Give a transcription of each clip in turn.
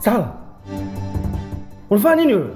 Sala, unafanya nini wewe?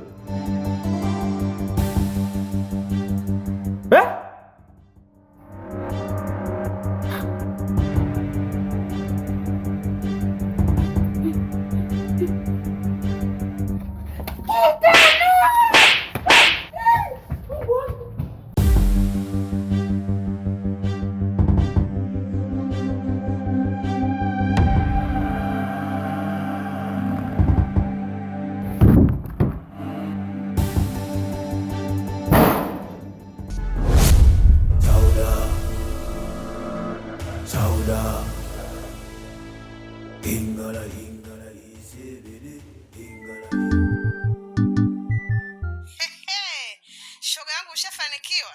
Shoga yangu ushafanikiwa.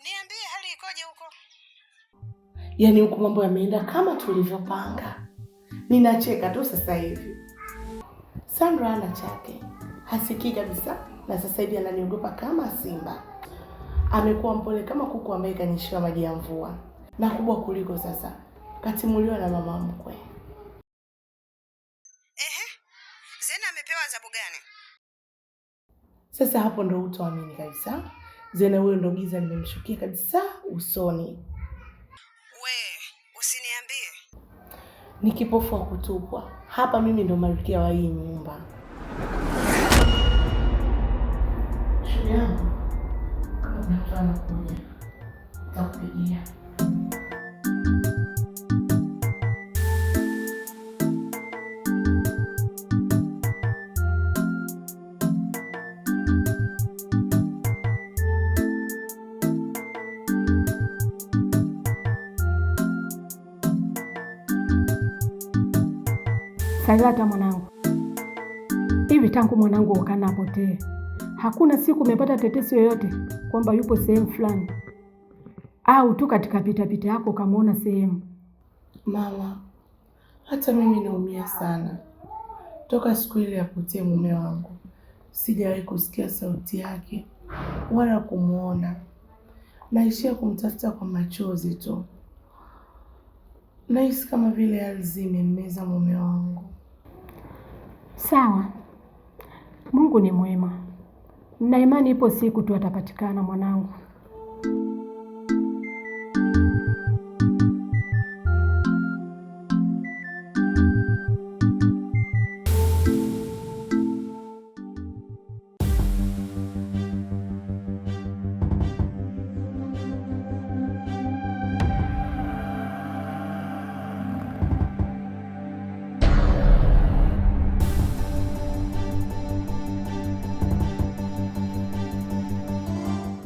Niambie hali ikoje huko? Yaani huko mambo yameenda kama tulivyopanga. Ninacheka tu sasa hivi. Sandra ana chake. Hasikii kabisa na sasa hivi ananiogopa kama simba. Amekuwa mpole kama kuku ambaye kanyeshewa maji ya mvua. Na kubwa kuliko sasa. Katimuliwa na mama mkwe. Zena amepewa adhabu gani? Sasa hapo ndo utaamini kabisa. Zena huyo ndo giza nimemshukia kabisa usoni. We, usiniambie. Ni kipofu wa kutupwa. Hapa mimi ndo malkia wa hii nyumba. Shujaa, kama mtu anakuja, nitakupigia. Salata mwanangu, hivi tangu mwanangu ukana apotee, hakuna siku umepata tetesi yoyote kwamba yupo sehemu fulani au tu katika pita yako kamaona sehemu? Mama, hata mimi naumia sana. Toka siku ile apotee mume wangu, sijawahi kusikia sauti yake wala kumuona. Naishia kumtafuta kwa machozi tu. Nahisi kama vile ardhi imemmeza mume wangu. Sawa, Mungu ni mwema. Na imani ipo siku tu atapatikana mwanangu.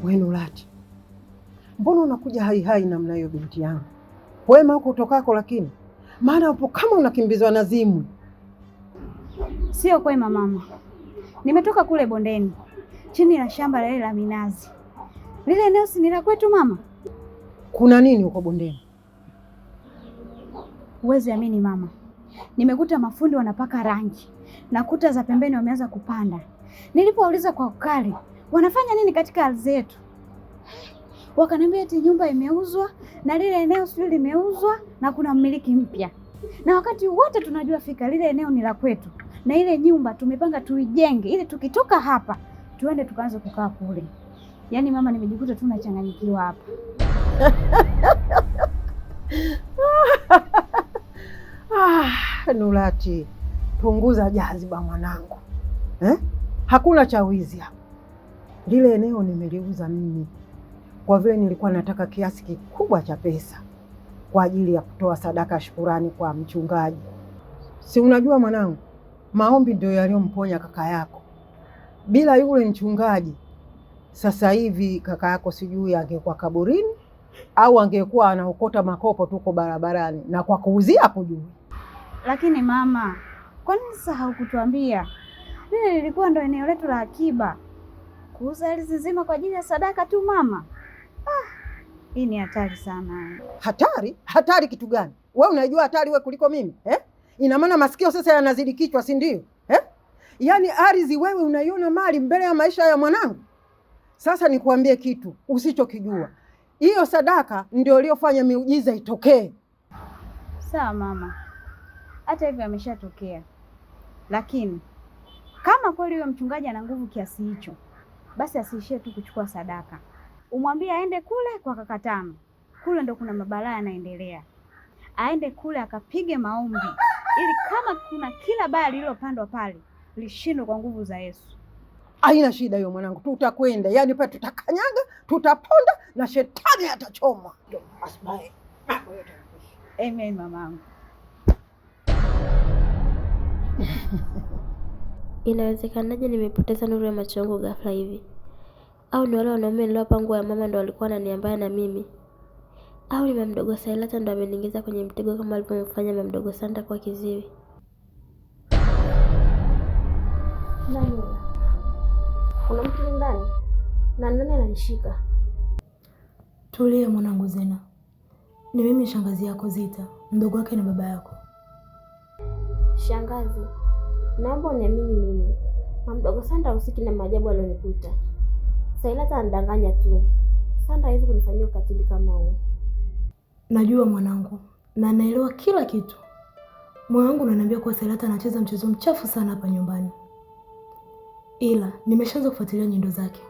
Nurati, mbona unakuja hai namna hiyo binti yangu? Wema huko utokako, lakini maana upo kama unakimbizwa na zimu. Sio kwema mama, nimetoka kule bondeni chini ya shamba lile la minazi. Lile eneo si ni la kwetu mama? Kuna nini huko bondeni? Huwezi amini mama, nimekuta mafundi wanapaka rangi na kuta za pembeni wameanza kupanda. Nilipouliza kwa ukali wanafanya nini katika ardhi yetu, wakaniambia eti nyumba imeuzwa na lile eneo sio limeuzwa na kuna mmiliki mpya. Na wakati wote tunajua fika lile eneo ni la kwetu na ile nyumba tumepanga tuijenge ili tukitoka hapa tuende tukaanze kukaa kule. Yaani mama, nimejikuta tu nachanganyikiwa hapa. Nurati, punguza jaziba mwanangu. Hakuna cha wizi hapa. Lile eneo nimeliuza mimi kwa vile nilikuwa nataka kiasi kikubwa cha pesa kwa ajili ya kutoa sadaka shukurani kwa mchungaji. Si unajua mwanangu, maombi ndio yaliyomponya kaka yako. Bila yule mchungaji sasa hivi kaka yako sijui angekuwa kaburini au angekuwa anaokota makopo tuko barabarani na kwa kuuzia kujui. Lakini mama, kwa nini sasa haukutuambia? Lile lilikuwa ndo eneo letu la akiba. Kuuza ardhi nzima kwa ajili ya sadaka tu mama. Hii ni hatari sana. Hatari? Hatari kitu gani? Wewe unajua hatari wewe kuliko mimi? Ina maana masikio sasa yanazidi kichwa, si ndio? Yaani ardhi wewe unaiona mali mbele ya maisha ya mwanangu. Sasa nikuambie kitu usichokijua. Hiyo sadaka ndio iliyofanya miujiza itokee. Sawa mama. Hata hivyo ameshatokea. lakini kama kweli huyo mchungaji ana nguvu kiasi hicho, basi asiishie tu kuchukua sadaka. Umwambie aende kule kwa kaka Tano, kule ndo kuna mabalaa yanaendelea. Aende kule akapige maombi, ili kama kuna kila baya lililopandwa pale lishindwe kwa nguvu za Yesu. Haina shida hiyo mwanangu, tutakwenda. Yaani pale tutakanyaga, tutaponda na shetani atachomwa. Asibaye. Amen mamangu. Inawezekanaje nimepoteza nuru ya macho yangu ghafla hivi? Au ni wale wanaume niliowapa nguo ya mama ndo walikuwa wananiambia na mimi? Au ni mama mdogo Sailata ndo ameniingiza kwenye mtego kama alivyomfanya mama mdogo Santa kwa kiziwi? Nani? Kuna mtu ndani? Na nani ananishika? Tulia mwanangu Zena. Ni mimi shangazi yako Zita, mdogo wake na baba yako. Shangazi, naomba uniamini mimi. Mama mdogo Santa husiki na maajabu alionikuta. Sailata anadanganya tu. Santa hawezi kunifanyia ukatili kama huo. Najua mwanangu, na naelewa kila kitu. Moyo wangu unaniambia kuwa Sailata anacheza mchezo mchafu sana hapa nyumbani. Ila nimeshaanza kufuatilia nyendo zake.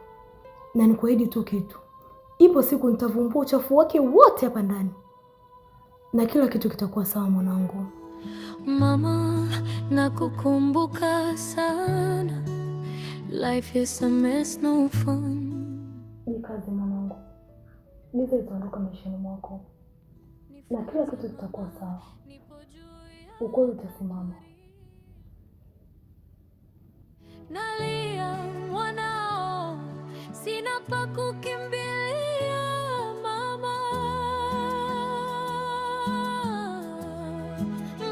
Na nikuahidi tu kitu. Ipo siku nitavumbua uchafu wake wote hapa ndani. Na kila kitu kitakuwa sawa mwanangu. Mama, nakukumbuka sana. Life is a mess, no fun. Ni kazi mwanangu. Niza itaondoka maishani mwako. Na kila kitu kitakuwa sawa. Ukweli utasimama. Nalia mwanao, sina pa kukimbilia mama.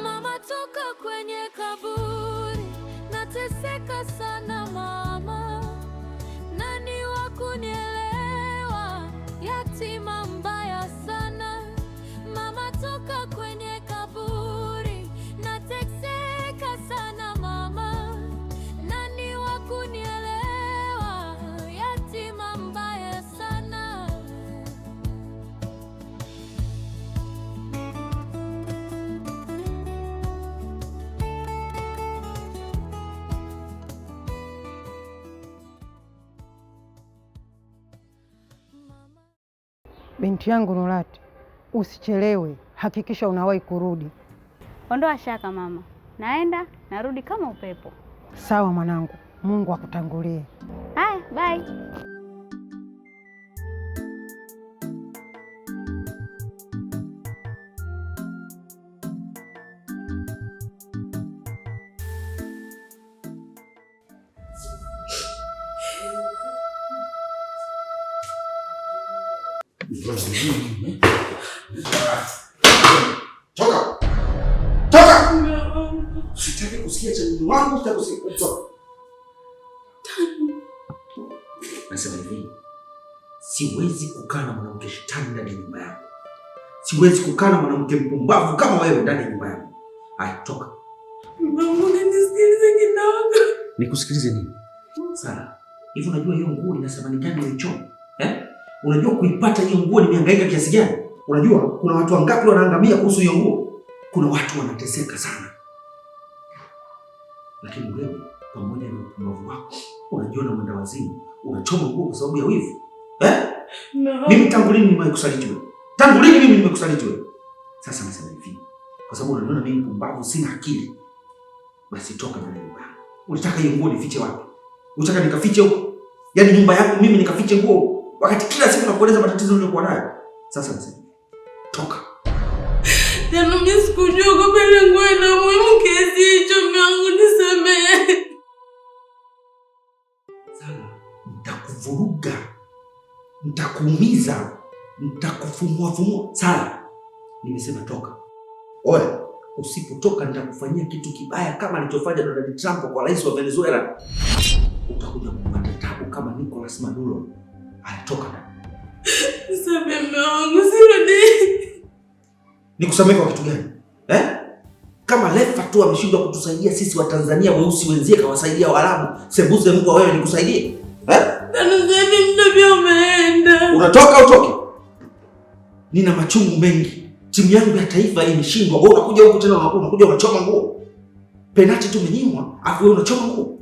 Mama toka kwenye kaburi, nateseka sana mama. Nani wa kunielewa, yatima mbaya sana. Mama toka kwenye kaburi, nateseka sana mama. Nani wa kunielewa, yatima mbaya sana. Binti yangu Nurati, usichelewe, hakikisha unawahi kurudi. Ondoa shaka mama, naenda narudi kama upepo. Sawa mwanangu, Mungu akutangulie. Haya, bye. Toka! Toka! Sitaki kusikia cha mume wangu, sitaki kusikia. Toka. Nasema hivi, siwezi kukaa na mwanamke shetani ndani ya nyumba yangu. Siwezi kukaa na mwanamke mpumbavu kama wewe ndani ya nyumba yangu. Haya, toka. Mama, nisikilize kidogo. Nikusikilize nini? Sara, hivi unajua hiyo nguo ina thamani gani ulichoma? Unajua kuipata hiyo nguo nimehangaika kiasi gani? Unajua kuna watu wangapi wanaangamia kuhusu hiyo nguo? Kuna watu wanateseka sana. Lakini wewe pamoja na upumbavu wako unajiona mwenda wazimu, unachoma nguo kwa sababu ya wivu. No. Mimi tangu lini nimekusaliti wewe? Tangu lini mimi nimekusaliti wewe? Sasa nasema hivi, kwa sababu unaniona mimi mpumbavu, sina akili. Basi toka ndani ya nyumba. Unataka hiyo nguo nifiche wapi? Unataka nikafiche huko? Yaani nyumba yangu mimi nikafiche nguo wakati kila siku nakueleza matatizo niliyokuwa nayo. Sasa nasema toka. Jana mimi sikujua kwa pale nguo ina muhimu kiasi hicho, mwanangu nisamehe. Sasa nitakuvuruga. Nitakuumiza. Nitakufumua. Sasa nimesema toka. Oya, usipotoka nitakufanyia kitu kibaya kama alichofanya Donald Trump kwa rais wa Venezuela. Utakuja kupata tabu kama Nicolas Maduro. Alitoka na. Nisamehe mwanangu, sirudi. Nikusamehe kwa kitu gani? Kama Lefa tu ameshindwa kutusaidia sisi wa Tanzania weusi wenzie kawasaidia Waarabu, sembuze Mungu wewe nikusaidie? Tanzania mtabia umeenda. Unatoka utoke? Nina machungu mengi. Timu yangu ya taifa imeshindwa. Wewe unakuja huku tena unakuja unachoma nguo. penati tu umenyimwa, afu wewe unachoma nguo.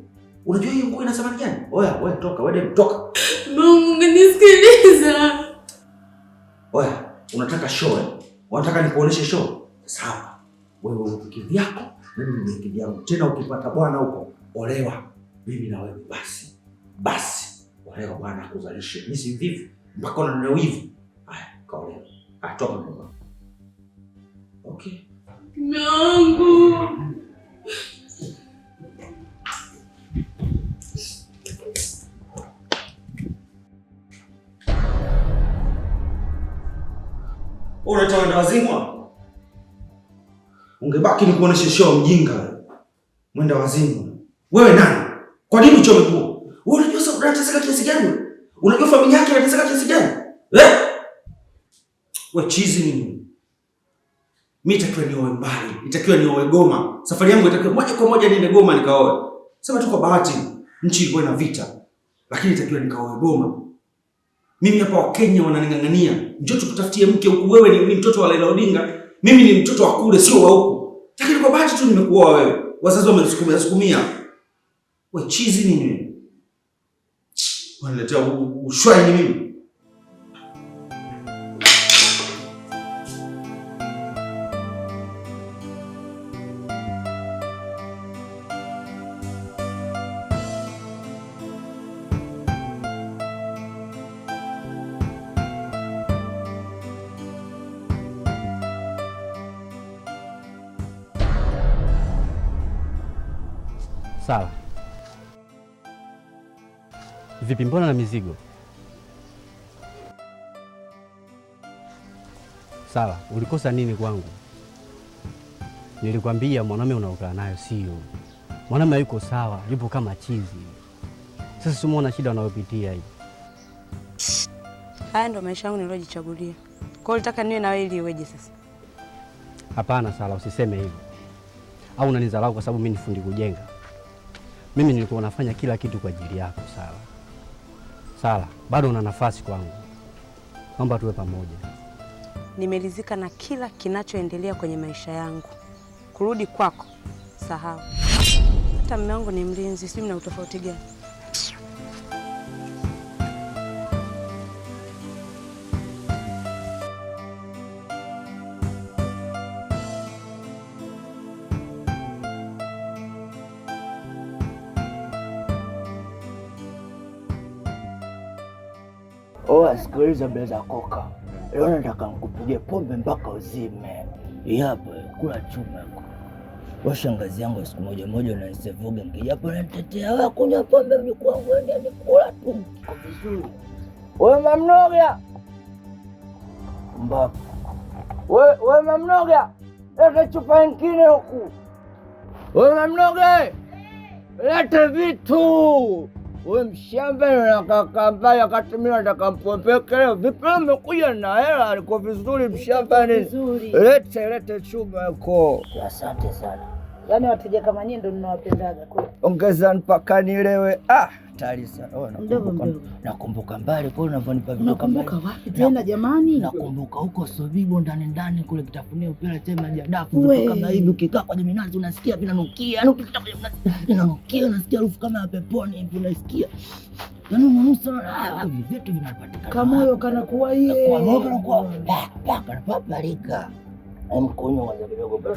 Unajua hiyo nguo ina thamani gani? Oya, wewe toka, wewe toka. Mungu nisikiliza. Oya, unataka show? Unataka nikuoneshe show? Sawa. Wewe uki vyako, mimi ni vyangu. Tena ukipata bwana huko, olewa. Mimi na wewe basi. Basi. Olewa bwana akuzalishe. Mimi si vivi. Mpaka na wivu. Haya, kaolewa. Toka mwanangu. Okay. Mungu. Unaita wenda wazimu? Ungebaki nikuoneshe show mjinga wewe. Mwenda wazimu. Wewe nani? Kwa nini uchome nguo? Wewe unajua sasa unateseka kiasi gani? Unajua familia yake inateseka kiasi gani? Wewe chizi nini? Mimi itakiwa nioe mbali, itakiwa nioe Goma. Safari yangu itakiwa moja kwa moja niende Goma nikaoe. Sema tu kwa bahati nchi ilikuwa ina vita. Lakini itakiwa nikaoe Goma. Mimi hapa Wakenya wananing'ang'ania. Njoo tukutafutie mke huku, wewe ni mtoto wa Raila Odinga. Mimi ni mtoto wa kule sio wa huku. Lakini kwa bahati tu nimekuoa wewe. Wazazi wamenisukumia. Wewe chizi nini? Wanaletea ushwai mimi. Sawa. Vipi, mbona na mizigo? Sawa, ulikosa nini kwangu? Nilikwambia mwanaume unaokaa nayo sio. Mwanaume yuko sawa, yupo kama chizi. Sasa simuona shida unayopitia hii. Haya ndo maisha yangu nilojichagulia. Kwa hiyo nataka niwe na wewe ili iweje sasa? Hapana Sala, usiseme hivyo. Au unanidharau kwa sababu mimi ni fundi kujenga. Mimi nilikuwa nafanya kila kitu kwa ajili yako Sala. Sala, bado una nafasi kwangu. Naomba tuwe pamoja. Nimelizika na kila kinachoendelea kwenye maisha yangu. Kurudi kwako, sahau. Hata mume wangu ni mlinzi, sijui mna utofauti gani? Sikiliza blaza koka. Leo nataka nikupigie pombe mpaka uzime. Hapa kula chuma yako. Washangazi yangu siku moja unanisevuga nikija hapo nanitetea wewe kunywa pombe mjukuu wangu ni kula tu. Kwa vizuri. Wewe mamnoga. Mbapa. Wewe mamnoga. Leta chupa nyingine huku. Wewe mamnoga. Leta vitu. Wewe mshamba na kakambaya wakati mimi nataka mpopeke leo. Vipi umekuja na hela aliko vizuri mshamba ni vizuri. Lete chuma yako. Asante sana. Yaani wateja kama nyinyi ndio ninawapendaga kweli. Ongeza mpaka nielewe. Tayari sana. Nakumbuka mbali kwa unavyonipa vitu kama. Nakumbuka wapi tena jamani? Nakumbuka huko Sobibo ndani kule kitafunio pale tena jadafu vitu kama hivi ukikaa kwenye minazi unasikia vinanukia. Yaani ukipita kwenye minazi vinanukia unasikia harufu kama ya peponi hivi unasikia. Yaani unanusa vitu vinapatikana. Kama moyo kanakuwa yeye. Kwa moyo kanakuwa paparika. Mkono wa kidogo bado.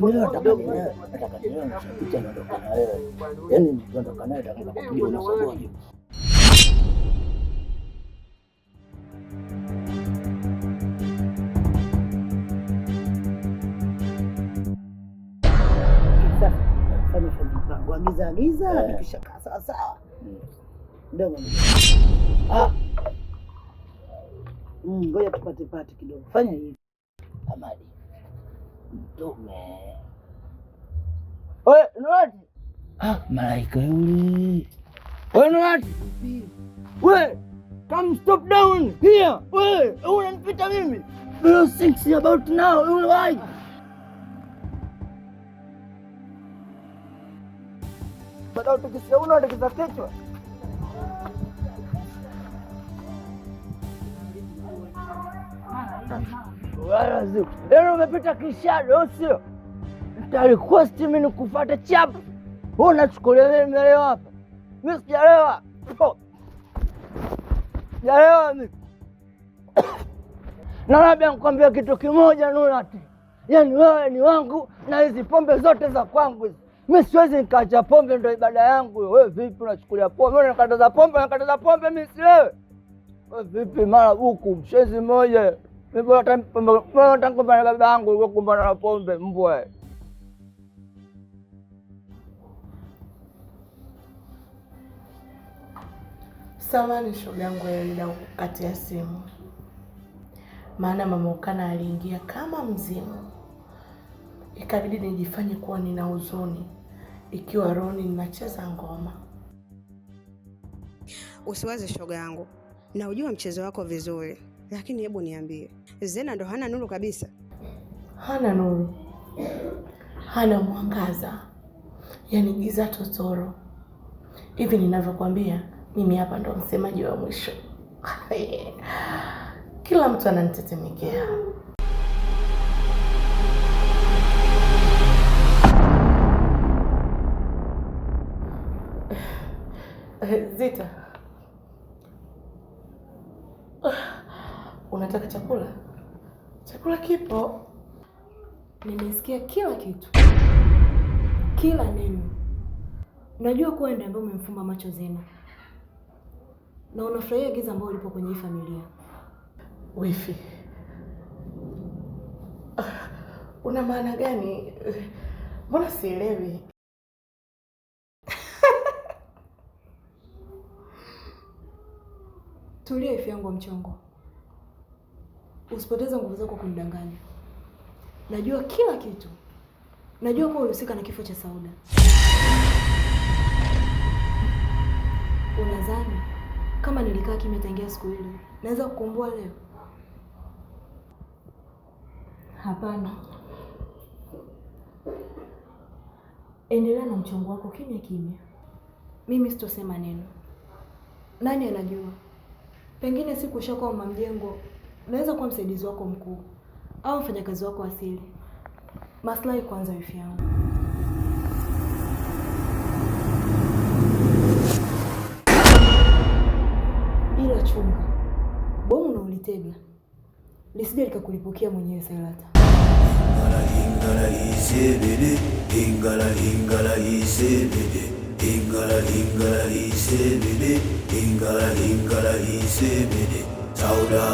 Mimi nataka picha ndoka na wewe. Yaani ndoka naye nataka kupiga unasogoje. Sasa agiza tukishakaa sawa sawa. Ndio. Ngoja tupate pati kidogo. Fanya hivi. Amadi. Mtume. Wewe, nani? Malaika yule. Wewe nani? Wewe, come stop down here. Wewe, unanipita mimi. Do you think about now? Why? Badala tukisema unataka kichwa. Yaani umepita kishado, sio? Nitarequest mimi nikufuate chapu. Wewe unachukulia mimi nimelewa hapa? Mimi sijalewa. Sijalewa mimi. Na labda nikwambia kitu kimoja Nurati. Yaani wewe ni wangu na hizi pombe zote za kwangu hizi. Mimi siwezi nikaacha pombe, ndio ibada yangu. Wewe vipi unachukulia pombe? Wewe unakataza pombe, mimi si wewe. Wewe vipi mara huku mshezi mmoja. Mimi bora tangu baba yangu yuko kumbana na pombe mbwa. Samahani shoga yangu ndio kukatia simu. Maana mama Ukana aliingia kama mzimu. Ikabidi nijifanye kuwa nina huzuni ikiwa rohoni ninacheza ngoma. Usiwaze shoga yangu. Na ujua mchezo wako vizuri. Lakini hebu niambie, Zena ndo hana nuru kabisa? Hana nuru. Hana mwangaza. Yaani giza totoro. Hivi ninavyokuambia, mimi hapa ndo msemaji wa mwisho. Kila mtu ananitetemekea. Zita. Unataka chakula? Chakula kipo. Nimesikia kila kitu. Kila neno. Unajua kuwa ndiye ambaye umemfumba macho Zena. Na unafurahia giza ambalo lipo kwenye hii familia. Wifi. Una maana gani? Mbona sielewi? Tulia ifi yangu mchongo. Usipoteze nguvu zako kunidanganya. Najua kila kitu. Najua kuwa ulihusika na kifo cha Sauda. Unadhani kama nilikaa kimya tangia siku ile, naweza kukumbua leo? Hapana. Endelea na mchongo wako kimya kimya. Mimi sitosema neno. Nani anajua? Pengine siku ushakuwa mama mjengo, naweza kuwa msaidizi wako mkuu au mfanyakazi wako asili. Maslahi kwanza wifi yangu. Ila chunga. Bomu unaolitega lisije likakulipukia mwenyewe Sailata. Ingala isebede, ingala isebede, ingala isebede, ingala isebede. Sauda